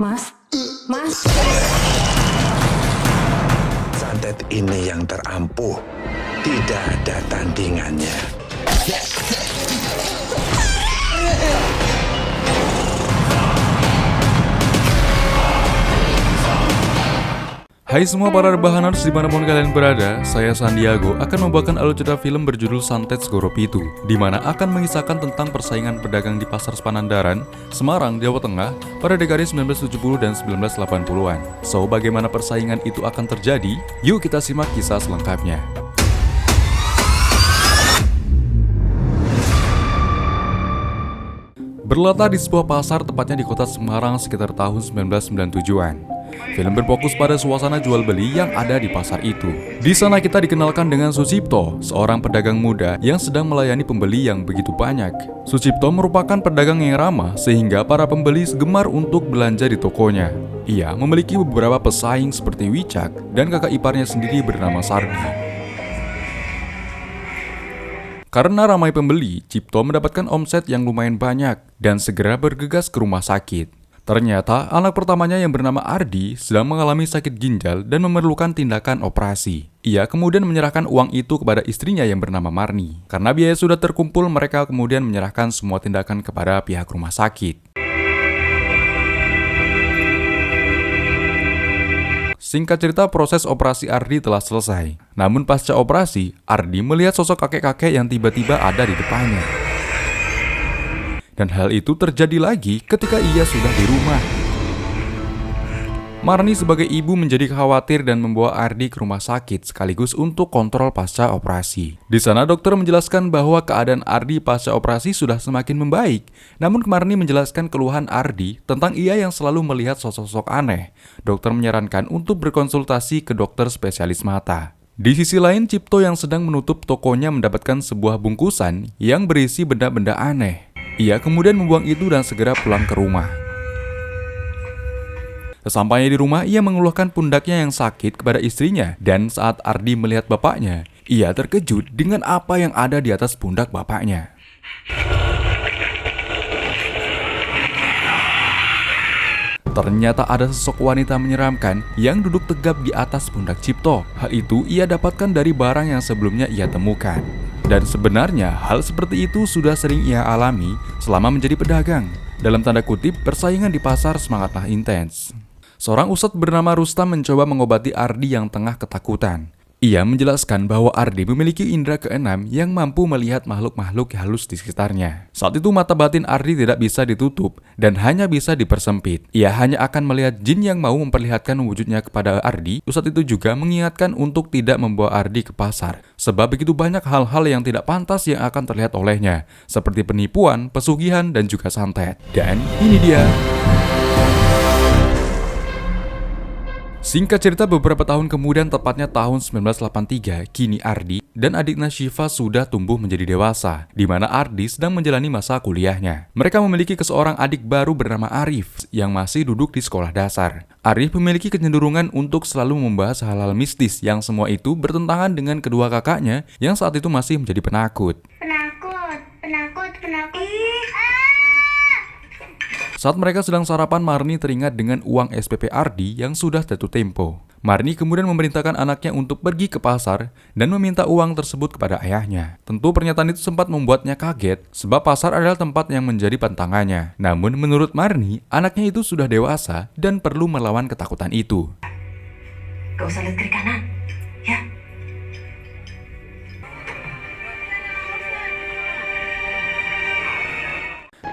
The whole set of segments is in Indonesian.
Mas, Mas. Santet ini yang terampuh, tidak ada tandingannya. Hai semua para rebahaners dimanapun kalian berada, saya Sandiago akan membawakan alur cerita film berjudul Santet Segoro Pitu, di mana akan mengisahkan tentang persaingan pedagang di Pasar Panandaran, Semarang, Jawa Tengah pada dekade 1970 dan 1980-an. So, bagaimana persaingan itu akan terjadi? Yuk kita simak kisah selengkapnya. Berlatar di sebuah pasar tepatnya di kota Semarang sekitar tahun 1997-an. Film berfokus pada suasana jual beli yang ada di pasar itu. Di sana kita dikenalkan dengan Sucipto, seorang pedagang muda yang sedang melayani pembeli yang begitu banyak. Sucipto merupakan pedagang yang ramah sehingga para pembeli gemar untuk belanja di tokonya. Ia memiliki beberapa pesaing seperti Wicak dan kakak iparnya sendiri bernama Sardi. Karena ramai pembeli, Cipto mendapatkan omset yang lumayan banyak dan segera bergegas ke rumah sakit. Ternyata anak pertamanya yang bernama Ardi sedang mengalami sakit ginjal dan memerlukan tindakan operasi. Ia kemudian menyerahkan uang itu kepada istrinya yang bernama Marni. Karena biaya sudah terkumpul, mereka kemudian menyerahkan semua tindakan kepada pihak rumah sakit. Singkat cerita, proses operasi Ardi telah selesai. Namun pasca operasi, Ardi melihat sosok kakek-kakek yang tiba-tiba ada di depannya. Dan hal itu terjadi lagi ketika ia sudah di rumah. Marni sebagai ibu menjadi khawatir dan membawa Ardi ke rumah sakit sekaligus untuk kontrol pasca operasi. Di sana dokter menjelaskan bahwa keadaan Ardi pasca operasi sudah semakin membaik. Namun Marni menjelaskan keluhan Ardi tentang ia yang selalu melihat sosok-sosok aneh. Dokter menyarankan untuk berkonsultasi ke dokter spesialis mata. Di sisi lain, Cipto yang sedang menutup tokonya mendapatkan sebuah bungkusan yang berisi benda-benda aneh. Ia kemudian membuang itu dan segera pulang ke rumah. Sesampainya di rumah, ia mengeluhkan pundaknya yang sakit kepada istrinya. Dan saat Ardi melihat bapaknya, ia terkejut dengan apa yang ada di atas pundak bapaknya. Ternyata ada sosok wanita menyeramkan yang duduk tegap di atas pundak Cipto. Hal itu ia dapatkan dari barang yang sebelumnya ia temukan. Dan sebenarnya hal seperti itu sudah sering ia alami selama menjadi pedagang. Dalam tanda kutip, persaingan di pasar semangatlah intens. Seorang ustadz bernama Rustam mencoba mengobati Ardi yang tengah ketakutan. Ia menjelaskan bahwa Ardi memiliki indera keenam yang mampu melihat makhluk-makhluk halus di sekitarnya. Saat itu mata batin Ardi tidak bisa ditutup dan hanya bisa dipersempit. Ia hanya akan melihat jin yang mau memperlihatkan wujudnya kepada Ardi. Ustadz itu juga mengingatkan untuk tidak membawa Ardi ke pasar, sebab begitu banyak hal-hal yang tidak pantas yang akan terlihat olehnya, seperti penipuan, pesugihan, dan juga santet. Dan ini dia. Singkat cerita, beberapa tahun kemudian, tepatnya tahun 1983, kini Ardi dan adiknya Syifa sudah tumbuh menjadi dewasa, di mana Ardi sedang menjalani masa kuliahnya. Mereka memiliki seorang adik baru bernama Arif yang masih duduk di sekolah dasar. Arif memiliki kecenderungan untuk selalu membahas hal-hal mistis yang semua itu bertentangan dengan kedua kakaknya yang saat itu masih menjadi penakut. Penakut. Saat mereka sedang sarapan, Marni teringat dengan uang SPP Ardi yang sudah jatuh tempo. Marni kemudian memerintahkan anaknya untuk pergi ke pasar dan meminta uang tersebut kepada ayahnya. Tentu pernyataan itu sempat membuatnya kaget, sebab pasar adalah tempat yang menjadi pantangannya. Namun menurut Marni, anaknya itu sudah dewasa dan perlu melawan ketakutan itu. Gak usah lihat kiri kanan, ya.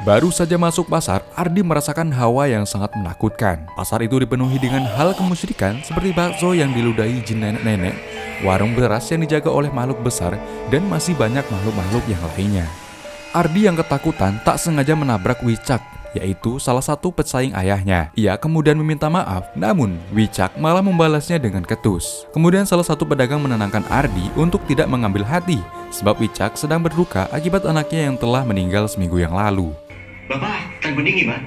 Baru saja masuk pasar, Ardi merasakan hawa yang sangat menakutkan. Pasar itu dipenuhi dengan hal kemusyrikan seperti bakso yang diludahi jin nenek-nenek, warung beras yang dijaga oleh makhluk besar, dan masih banyak makhluk-makhluk yang lainnya. Ardi yang ketakutan tak sengaja menabrak Wicak, yaitu salah satu pesaing ayahnya. Ia kemudian meminta maaf, namun Wicak malah membalasnya dengan ketus. Kemudian salah satu pedagang menenangkan Ardi untuk tidak mengambil hati, sebab Wicak sedang berduka akibat anaknya yang telah meninggal seminggu yang lalu. Bapak, tan bening Pak?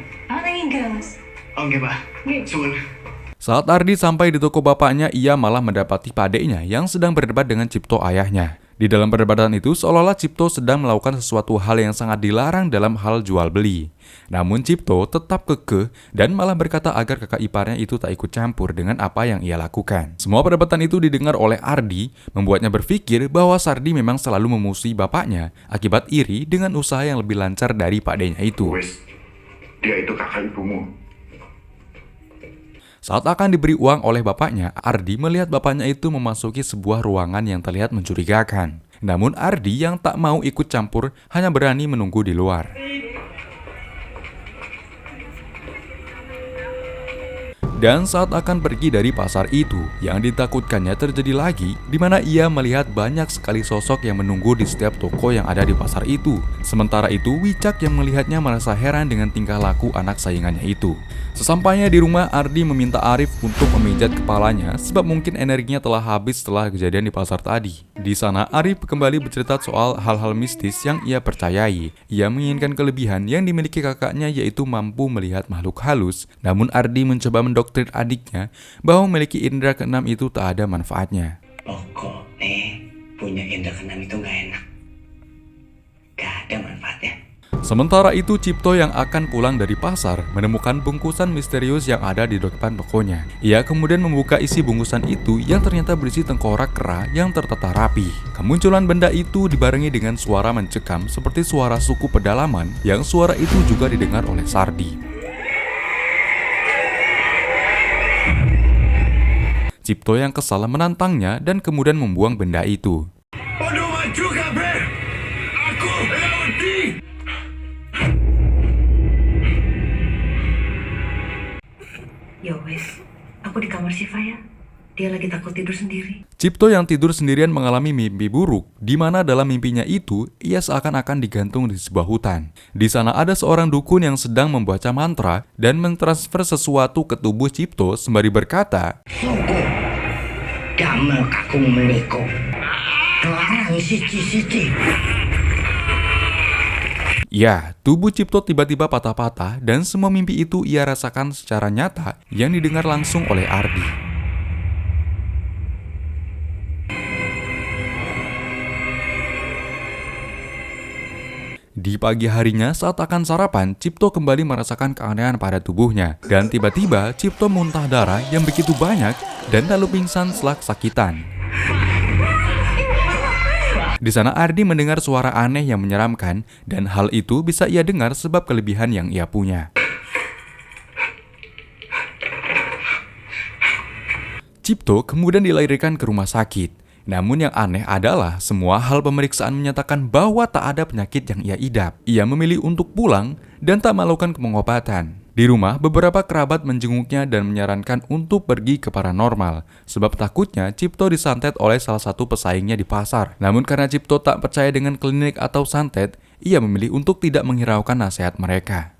Mas. Oke, Pak. Suwun. Saat Ardi sampai di toko bapaknya, ia malah mendapati padeknya yang sedang berdebat dengan Cipto ayahnya. Di dalam perdebatan itu, seolah-olah Cipto sedang melakukan sesuatu hal yang sangat dilarang dalam hal jual beli. Namun Cipto tetap kekeh dan malah berkata agar kakak iparnya itu tak ikut campur dengan apa yang ia lakukan. Semua perdebatan itu didengar oleh Ardi, membuatnya berpikir bahwa Sardi memang selalu memusuhi bapaknya akibat iri dengan usaha yang lebih lancar dari pakdenya itu. Wes, dia itu kakak ibumu. Saat akan diberi uang oleh bapaknya, Ardi melihat bapaknya itu memasuki sebuah ruangan yang terlihat mencurigakan. Namun Ardi yang tak mau ikut campur hanya berani menunggu di luar. Dan saat akan pergi dari pasar itu, yang ditakutkannya terjadi lagi, di mana ia melihat banyak sekali sosok yang menunggu di setiap toko yang ada di pasar itu. Sementara itu, Wicak yang melihatnya merasa heran dengan tingkah laku anak saingannya itu. Sesampainya di rumah, Ardi meminta Arif untuk memijat kepalanya sebab mungkin energinya telah habis setelah kejadian di pasar tadi. Di sana, Arif kembali bercerita soal hal-hal mistis yang ia percayai. Ia menginginkan kelebihan yang dimiliki kakaknya, yaitu mampu melihat makhluk halus. Namun Ardi mencoba mendoktrin adiknya bahwa memiliki indera keenam itu tak ada manfaatnya. Pokoknya punya indra keenam itu nggak enak. Gak ada manfaatnya. Sementara itu, Cipto yang akan pulang dari pasar menemukan bungkusan misterius yang ada di depan tokonya. Ia kemudian membuka isi bungkusan itu yang ternyata berisi tengkorak kera yang tertata rapi. Kemunculan benda itu dibarengi dengan suara mencekam seperti suara suku pedalaman, yang suara itu juga didengar oleh Sardi. Cipto yang kesal menantangnya dan kemudian membuang benda itu. Aduh, maju kabeh. Aku Laudi. Ya wes, aku di kamar Siva ya. Dia lagi takut tidur sendiri. Cipto yang tidur sendirian mengalami mimpi buruk, di mana dalam mimpinya itu, ia seakan-akan digantung di sebuah hutan. Di sana ada seorang dukun yang sedang membaca mantra dan mentransfer sesuatu ke tubuh Cipto sembari berkata, Sungguh, damel kakung menika. Kelarang siji-siji. ya, tubuh Cipto tiba-tiba patah-patah dan semua mimpi itu ia rasakan secara nyata yang didengar langsung oleh Ardi. Di pagi harinya saat akan sarapan, Cipto kembali merasakan keanehan pada tubuhnya. Dan tiba-tiba Cipto muntah darah yang begitu banyak dan lalu pingsan setelah kesakitan. Di sana Ardi mendengar suara aneh yang menyeramkan dan hal itu bisa ia dengar sebab kelebihan yang ia punya. Cipto kemudian dilarikan ke rumah sakit. Namun yang aneh adalah semua hal pemeriksaan menyatakan bahwa tak ada penyakit yang ia idap. Ia memilih untuk pulang dan tak melakukan pengobatan. Di rumah, beberapa kerabat menjenguknya dan menyarankan untuk pergi ke paranormal sebab takutnya Cipto disantet oleh salah satu pesaingnya di pasar. Namun karena Cipto tak percaya dengan klinik atau santet, ia memilih untuk tidak menghiraukan nasihat mereka.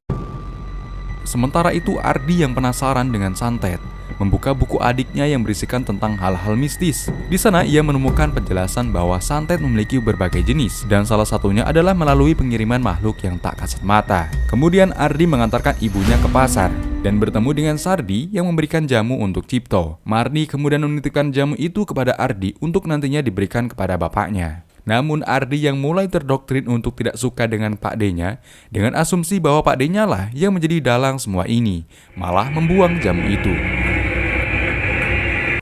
Sementara itu Ardi yang penasaran dengan santet membuka buku adiknya yang berisikan tentang hal-hal mistis. Di sana ia menemukan penjelasan bahwa santet memiliki berbagai jenis dan salah satunya adalah melalui pengiriman makhluk yang tak kasat mata. Kemudian Ardi mengantarkan ibunya ke pasar dan bertemu dengan Sardi yang memberikan jamu untuk Cipto. Marni kemudian menitipkan jamu itu kepada Ardi untuk nantinya diberikan kepada bapaknya. Namun Ardi yang mulai terdoktrin untuk tidak suka dengan Pak D-nya dengan asumsi bahwa Pak D-nya lah yang menjadi dalang semua ini, malah membuang jamu itu.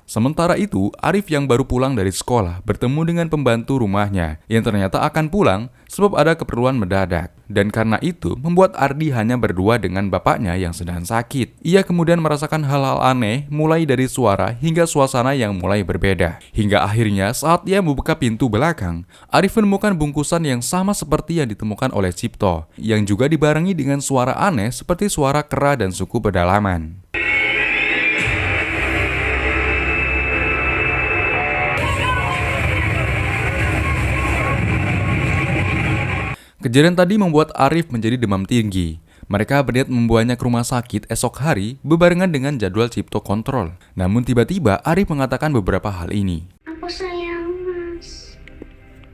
Sementara itu, Arif yang baru pulang dari sekolah bertemu dengan pembantu rumahnya yang ternyata akan pulang sebab ada keperluan mendadak. Dan karena itu, membuat Ardi hanya berdua dengan bapaknya yang sedang sakit. Ia kemudian merasakan hal-hal aneh mulai dari suara hingga suasana yang mulai berbeda. Hingga akhirnya saat ia membuka pintu belakang, Arif menemukan bungkusan yang sama seperti yang ditemukan oleh Cipto, yang juga dibarengi dengan suara aneh seperti suara kera dan suku pedalaman. Kejadian tadi membuat Arif menjadi demam tinggi. Mereka berniat membawanya ke rumah sakit esok hari berbarengan dengan jadwal Cipto kontrol. Namun tiba-tiba Arif mengatakan beberapa hal ini. Aku sayang Mas.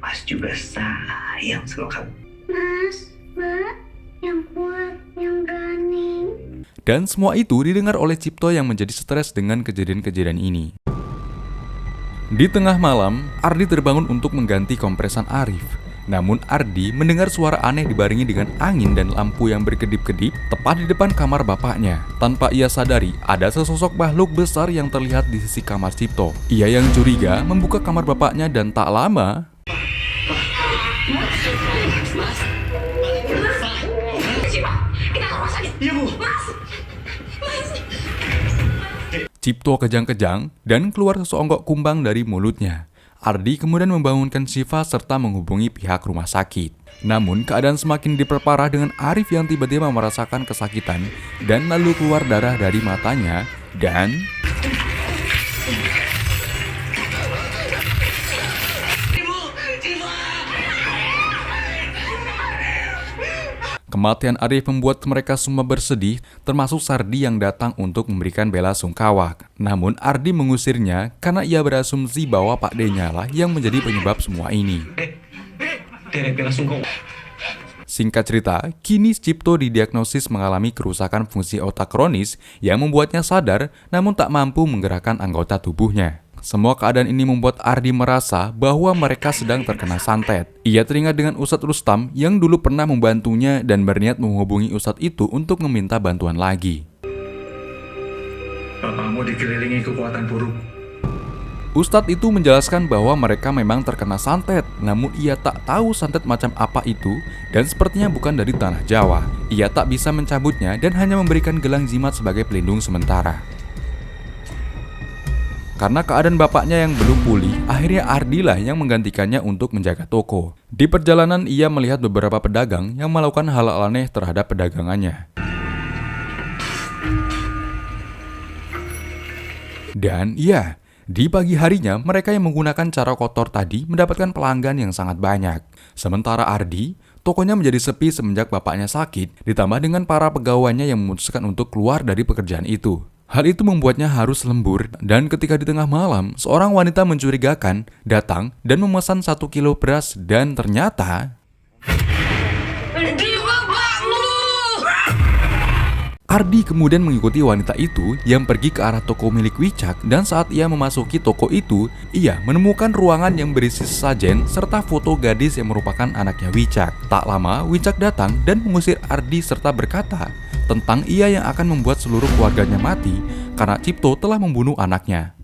Mas juga sayang sama kamu. Mas, Mbak, yang kuat, yang berani. Dan semua itu didengar oleh Cipto yang menjadi stres dengan kejadian-kejadian ini. Di tengah malam, Ardi terbangun untuk mengganti kompresan Arif. Namun Ardi mendengar suara aneh dibarengi dengan angin dan lampu yang berkedip-kedip tepat di depan kamar bapaknya. Tanpa ia sadari, ada sesosok makhluk besar yang terlihat di sisi kamar Cipto. Ia yang curiga membuka kamar bapaknya dan tak lama Cipto kejang-kejang dan keluar seonggok kumbang dari mulutnya. Ardi kemudian membangunkan Syifa serta menghubungi pihak rumah sakit. Namun keadaan semakin diperparah dengan Arif yang tiba-tiba merasakan kesakitan dan lalu keluar darah dari matanya dan kematian Arif membuat mereka semua bersedih, termasuk Sardi yang datang untuk memberikan bela sungkawa. Namun Ardi mengusirnya karena ia berasumsi bahwa Pak D-nya lah yang menjadi penyebab semua ini. Singkat cerita, kini Cipto didiagnosis mengalami kerusakan fungsi otak kronis yang membuatnya sadar namun tak mampu menggerakkan anggota tubuhnya. Semua keadaan ini membuat Ardi merasa bahwa mereka sedang terkena santet. Ia teringat dengan Ustadz Rustam yang dulu pernah membantunya dan berniat menghubungi Ustadz itu untuk meminta bantuan lagi. Bapakmu dikelilingi kekuatan buruk. Ustadz itu menjelaskan bahwa mereka memang terkena santet, namun ia tak tahu santet macam apa itu dan sepertinya bukan dari tanah Jawa. Ia tak bisa mencabutnya dan hanya memberikan gelang jimat sebagai pelindung sementara. Karena keadaan bapaknya yang belum pulih, akhirnya Ardi lah yang menggantikannya untuk menjaga toko. Di perjalanan ia melihat beberapa pedagang yang melakukan hal aneh terhadap pedagangannya. Dan iya, di pagi harinya mereka yang menggunakan cara kotor tadi mendapatkan pelanggan yang sangat banyak. Sementara Ardi, tokonya menjadi sepi semenjak bapaknya sakit, ditambah dengan para pegawainya yang memutuskan untuk keluar dari pekerjaan itu. Hal itu membuatnya harus lembur dan ketika di tengah malam, seorang wanita mencurigakan datang dan memesan 1 kilo beras dan ternyata Ardi kemudian mengikuti wanita itu yang pergi ke arah toko milik Wicak dan saat ia memasuki toko itu, ia menemukan ruangan yang berisi sesajen serta foto gadis yang merupakan anaknya Wicak. Tak lama, Wicak datang dan mengusir Ardi serta berkata tentang ia yang akan membuat seluruh keluarganya mati karena Cipto telah membunuh anaknya.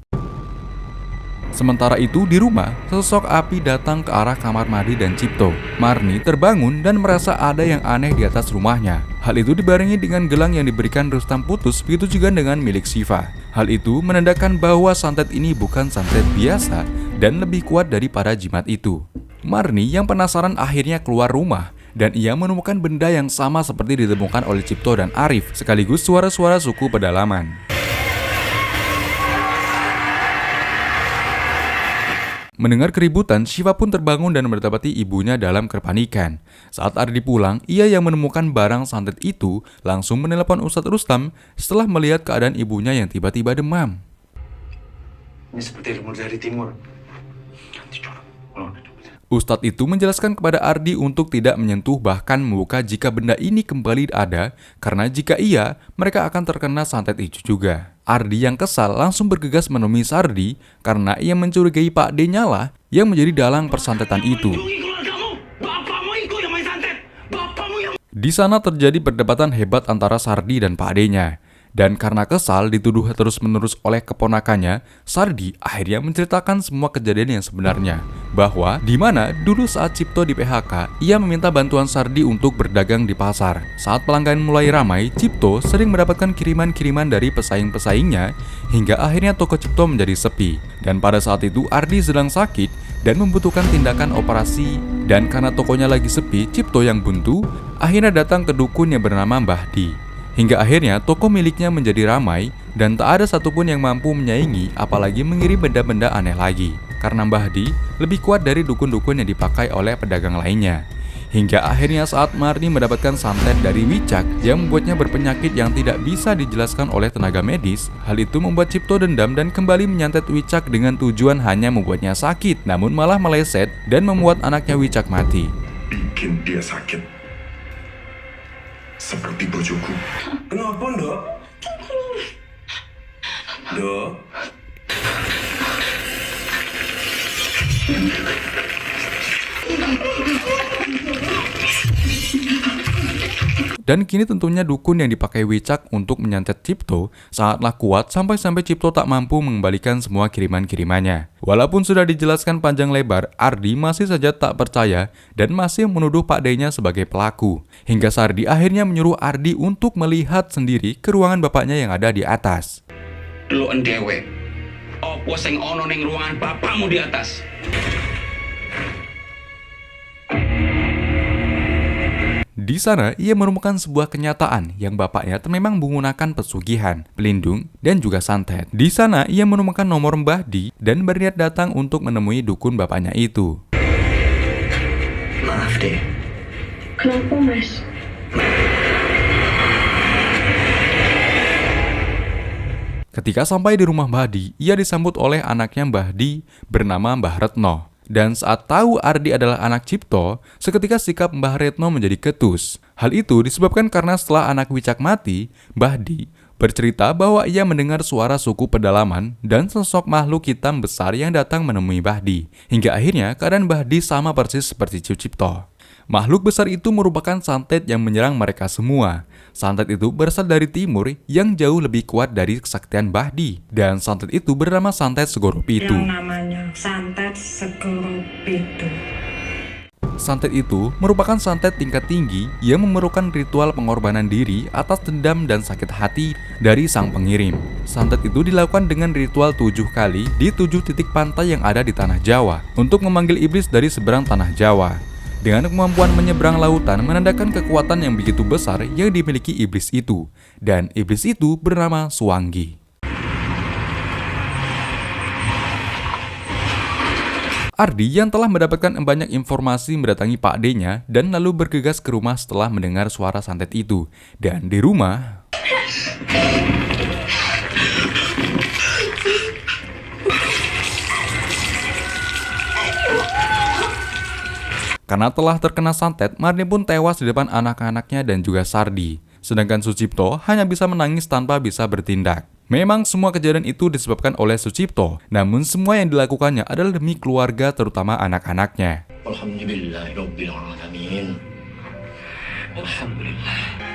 Sementara itu di rumah, sesosok api datang ke arah kamar mandi dan Cipto. Marni terbangun dan merasa ada yang aneh di atas rumahnya. Hal itu dibarengi dengan gelang yang diberikan Rustam putus, begitu juga dengan milik Syifa. Hal itu menandakan bahwa santet ini bukan santet biasa dan lebih kuat daripada jimat itu. Marni yang penasaran akhirnya keluar rumah dan ia menemukan benda yang sama seperti ditemukan oleh Cipto dan Arif, sekaligus suara-suara suku pedalaman. Mendengar keributan, Syifa pun terbangun dan mendapati ibunya dalam kepanikan. Saat Ardi pulang, ia yang menemukan barang santet itu langsung menelepon Ustadz Rustam setelah melihat keadaan ibunya yang tiba-tiba demam. Ini seperti lumur dari timur. Ustadz itu menjelaskan kepada Ardi untuk tidak menyentuh bahkan membuka jika benda ini kembali ada, karena jika iya, mereka akan terkena santet itu juga. Ardi yang kesal langsung bergegas menemui Sardi karena ia mencurigai Pak D-nya lah yang menjadi dalang persantetan itu. Di sana terjadi perdebatan hebat antara Sardi dan Pak D-nya. Dan karena kesal dituduh terus-menerus oleh keponakannya, Sardi akhirnya menceritakan semua kejadian yang sebenarnya. Bahwa di mana dulu saat Cipto di PHK, ia meminta bantuan Sardi untuk berdagang di pasar. Saat pelanggan mulai ramai, Cipto sering mendapatkan kiriman-kiriman dari pesaing-pesaingnya, hingga akhirnya toko Cipto menjadi sepi. Dan pada saat itu Ardi sedang sakit dan membutuhkan tindakan operasi. Dan karena tokonya lagi sepi, Cipto yang buntu akhirnya datang ke dukun yang bernama Mbah Di. Hingga akhirnya toko miliknya menjadi ramai dan tak ada satupun yang mampu menyaingi apalagi mengirim benda-benda aneh lagi. Karena Mbah Di lebih kuat dari dukun-dukun yang dipakai oleh pedagang lainnya. Hingga akhirnya saat Marni mendapatkan santet dari Wicak yang membuatnya berpenyakit yang tidak bisa dijelaskan oleh tenaga medis, hal itu membuat Cipto dendam dan kembali menyantet Wicak dengan tujuan hanya membuatnya sakit, namun malah meleset dan membuat anaknya Wicak mati. Bikin dia sakit. Seperti bojoku. Kenapa, Ndok? Ndok? Dan kini tentunya dukun yang dipakai Wicak untuk menyantet Cipto sangatlah kuat sampai Cipto tak mampu mengembalikan semua kiriman-kirimannya. Walaupun sudah dijelaskan panjang lebar, Ardi masih saja tak percaya dan masih menuduh Pak D-nya sebagai pelaku. Hingga Sardi akhirnya menyuruh Ardi untuk melihat sendiri ke ruangan bapaknya yang ada di atas. Lu endewe. Opo sing ono ning ruangan bapakmu di atas? Di sana, ia menemukan sebuah kenyataan yang bapaknya memang menggunakan pesugihan, pelindung, dan juga santet. Di sana, ia menemukan nomor Mbah Di dan berniat datang untuk menemui dukun bapaknya itu. Maaf deh. Kenapa, Mas? Ketika sampai di rumah Mbah Di, ia disambut oleh anaknya Mbah Di bernama Mbah Retno. Dan saat tahu Ardi adalah anak Cipto, seketika sikap Mbah Retno menjadi ketus. Hal itu disebabkan karena setelah anak Wicak mati, Mbah Di bercerita bahwa ia mendengar suara suku pedalaman dan sosok makhluk hitam besar yang datang menemui Mbah Di. Hingga akhirnya keadaan Mbah Di sama persis seperti Cipto. Makhluk besar itu merupakan santet yang menyerang mereka semua. Santet itu berasal dari timur yang jauh lebih kuat dari kesaktian Mbah Di. Dan santet itu bernama Santet Segoro Pitu. Yang namanya Santet Segoro Pitu. Santet itu merupakan santet tingkat tinggi yang memerlukan ritual pengorbanan diri atas dendam dan sakit hati dari sang pengirim. Santet itu dilakukan dengan ritual 7 kali di 7 titik pantai yang ada di tanah Jawa untuk memanggil iblis dari seberang tanah Jawa. Dengan kemampuan menyeberang lautan menandakan kekuatan yang begitu besar yang dimiliki iblis itu. Dan iblis itu bernama Suwanggi. Ardi yang telah mendapatkan banyak informasi mendatangi Pak D-nya dan lalu bergegas ke rumah setelah mendengar suara santet itu. Dan di rumah... Karena telah terkena santet, Marni pun tewas di depan anak-anaknya dan juga Sardi. Sedangkan Sucipto hanya bisa menangis tanpa bisa bertindak. Memang semua kejadian itu disebabkan oleh Sucipto, namun semua yang dilakukannya adalah demi keluarga terutama anak-anaknya. Alhamdulillahirrabbilalamin. Alhamdulillah.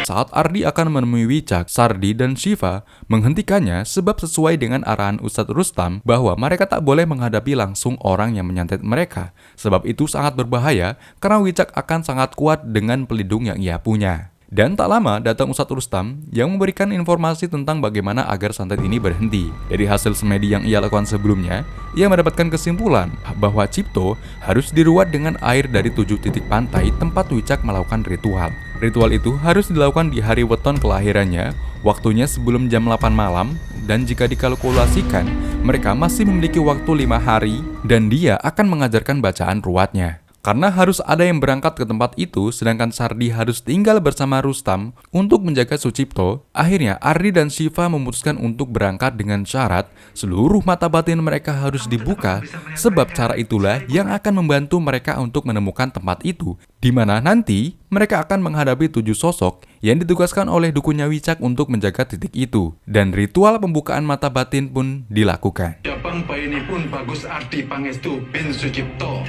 Saat Ardi akan menemui Wicak, Sardi dan Shiva menghentikannya sebab sesuai dengan arahan Ustadz Rustam bahwa mereka tak boleh menghadapi langsung orang yang menyantet mereka. Sebab itu sangat berbahaya karena Wicak akan sangat kuat dengan pelindung yang ia punya. Dan tak lama datang Ustadz Rustam yang memberikan informasi tentang bagaimana agar santet ini berhenti. Dari hasil semedi yang ia lakukan sebelumnya, ia mendapatkan kesimpulan bahwa Cipto harus diruat dengan air dari 7 titik pantai tempat Wicak melakukan ritual. Ritual itu harus dilakukan di hari weton kelahirannya, waktunya sebelum jam 8 malam, dan jika dikalkulasikan, mereka masih memiliki waktu 5 hari dan dia akan mengajarkan bacaan ruwatnya. Karena harus ada yang berangkat ke tempat itu, sedangkan Sardi harus tinggal bersama Rustam untuk menjaga Sucipto, akhirnya Ardi dan Shiva memutuskan untuk berangkat dengan syarat seluruh mata batin mereka harus dibuka, sebab cara itulah yang akan membantu mereka untuk menemukan tempat itu, di mana nanti mereka akan menghadapi 7 sosok yang ditugaskan oleh dukunnya Wicak untuk menjaga titik itu, dan ritual pembukaan mata batin pun dilakukan. Japang ini pun bagus Ardi Pangestu bin Sucipto.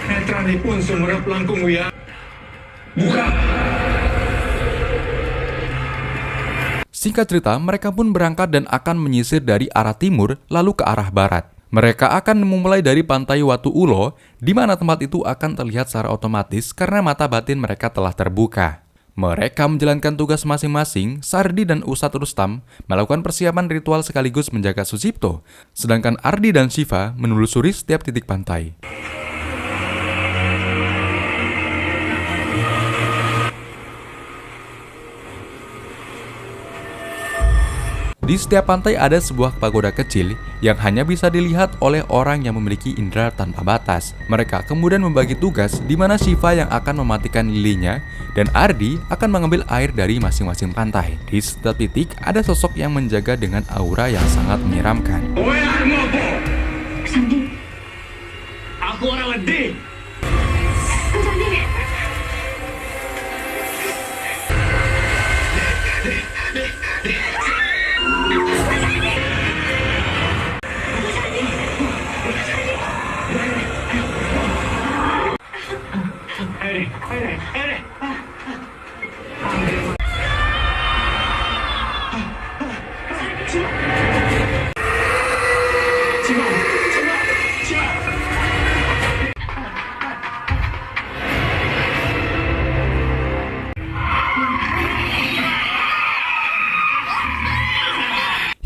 Netranipun sumerep langkung wia. Buka! Singkat cerita, mereka pun berangkat dan akan menyisir dari arah timur lalu ke arah barat. Mereka akan memulai dari pantai Watu Ulo, di mana tempat itu akan terlihat secara otomatis karena mata batin mereka telah terbuka. Mereka menjalankan tugas masing-masing. Sardi dan Ustadz Rustam melakukan persiapan ritual sekaligus menjaga Sucipto, sedangkan Ardi dan Shiva menelusuri setiap titik pantai. Di setiap pantai ada sebuah pagoda kecil yang hanya bisa dilihat oleh orang yang memiliki indera tanpa batas. Mereka kemudian membagi tugas di mana Shiva yang akan mematikan lilinya dan Ardi akan mengambil air dari masing-masing pantai. Di setiap titik ada sosok yang menjaga dengan aura yang sangat menyeramkan. Sandi. Aku orang wedi. Sandi.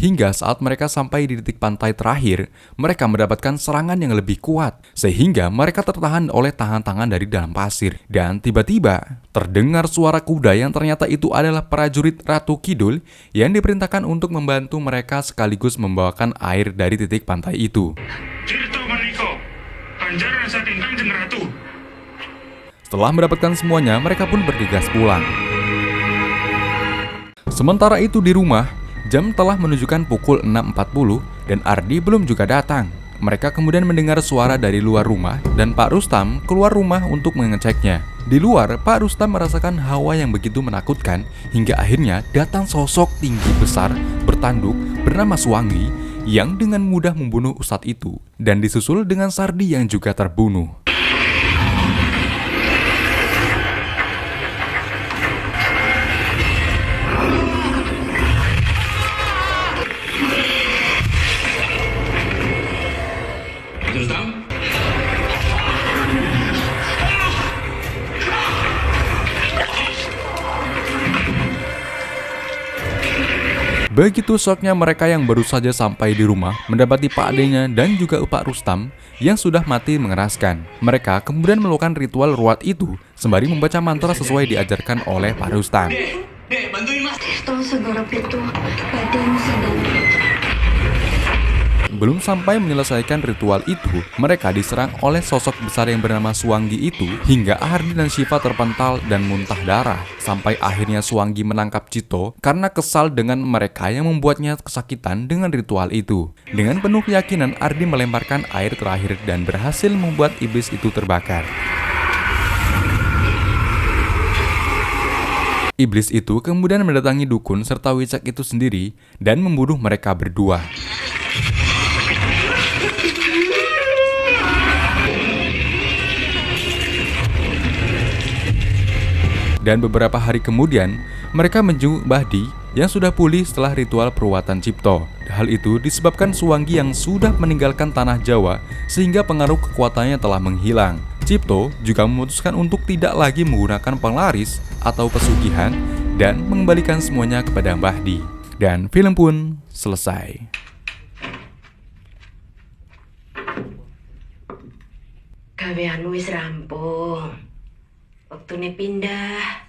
Hingga saat mereka sampai di titik pantai terakhir, mereka mendapatkan serangan yang lebih kuat, sehingga mereka tertahan oleh tangan-tangan dari dalam pasir. Dan tiba-tiba, terdengar suara kuda yang ternyata itu adalah prajurit Ratu Kidul yang diperintahkan untuk membantu mereka sekaligus membawakan air dari titik pantai itu. Setelah mendapatkan semuanya, mereka pun bergegas pulang. Sementara itu di rumah, jam telah menunjukkan pukul 6.40 dan Ardi belum juga datang. Mereka kemudian mendengar suara dari luar rumah dan Pak Rustam keluar rumah untuk mengeceknya. Di luar, Pak Rustam merasakan hawa yang begitu menakutkan hingga akhirnya datang sosok tinggi besar bertanduk bernama Suwangi yang dengan mudah membunuh ustadz itu dan disusul dengan Sardi yang juga terbunuh. Begitu syoknya mereka yang baru saja sampai di rumah mendapati Pak Adenya dan juga Pak Rustam yang sudah mati mengeraskan. Mereka kemudian melakukan ritual ruat itu sembari membaca mantra sesuai diajarkan oleh Pak Rustam. Setelah segera itu, badan sedang. Belum sampai menyelesaikan ritual itu, mereka diserang oleh sosok besar yang bernama Suwangi itu hingga Ardi dan Syifa terpental dan muntah darah. Sampai akhirnya Suwangi menangkap Cito karena kesal dengan mereka yang membuatnya kesakitan dengan ritual itu. Dengan penuh keyakinan, Ardi melemparkan air terakhir dan berhasil membuat iblis itu terbakar. Iblis itu kemudian mendatangi dukun serta Wicak itu sendiri dan membunuh mereka berdua. Dan beberapa hari kemudian, mereka menjenguk Bahdi yang sudah pulih setelah ritual peruwatan Cipto. Hal itu disebabkan Suwangi yang sudah meninggalkan tanah Jawa sehingga pengaruh kekuatannya telah menghilang. Cipto juga memutuskan untuk tidak lagi menggunakan penglaris atau pesugihan dan mengembalikan semuanya kepada Bahdi. Dan film pun selesai. Gawean wis rampung. Waktune pindah.